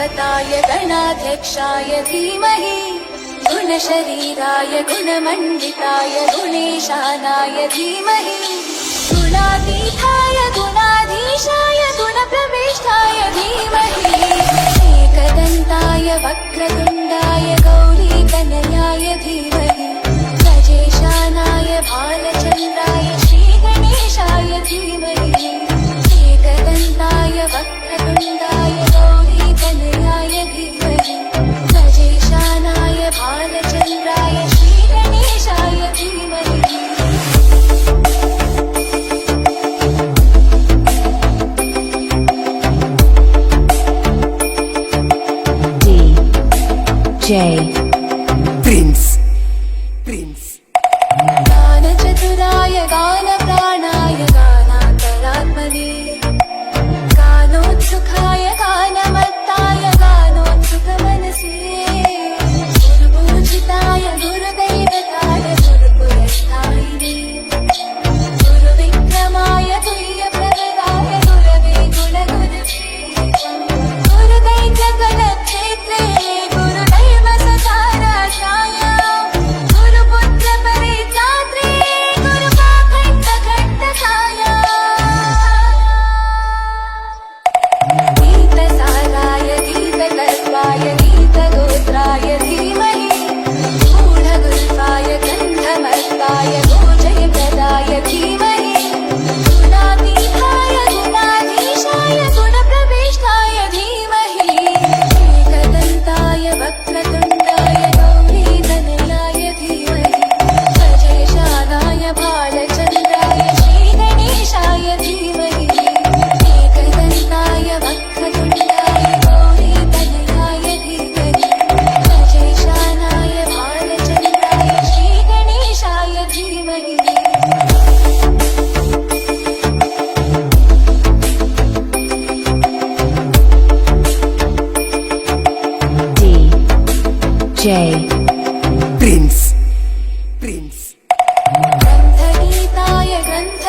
गणपताय गणाध्यक्षाय धीमहि गुणशरीराय गुणमण्डिताय गुणेशानाय धीमहि गुणातीताय गुणाधीशाय गुणप्रविष्टाय धीमहि एकदन्ताय वक्रतुण्डाय गौरीतनयाय धीमहि गजेशानाय भालचन्द्राय श्रीगणेशाय धीमहि एकदन्ताय वक्रतुण्डाय गौरीतनयाय धीमहि गजेशानाय भालचन्द्राय श्रीगणेशाय धीमहि J Prince गानचतुराय गानप्राणाय गानान्तरात्मने गानोत्सुकाय गानमत्ताय गानोत्सुकमनसे गुरुपूजिताय गुरुदैवताय गुरुपुरस्थायिने गुरुविक्रमाय तुल्यप्रगदाय गुरवे गुणगुरुवे गुरुदैत्यगणक्षेत्रे गुरुदैव सताराशाय गुरुपुत्रपरित्रात्रे गुरुपाखण्डखण्डकाय गीतसाराय गीतकल्पाय गीतगोत्राय धीमहि गूढगुल्फाय गन्धमस्ताय गोजयप्रदाय धीमहि गुणातीताय गुणाधीशाय गुणप्रविष्टाय धीमहि एकदन्ताय वक्रतुण्डाय गौरीतनयाय धीमहि गजेशानाय भालचन्द्राय श्रीगणेशाय धीमहि एकदन्ताय वक्रतुण्डाय गौरीतनयाय धीमहि गजेशानाय भालचन्द्राय श्रीगणेशाय धीमहि D J Prince ग्रन्थगीताय ग्रन्थ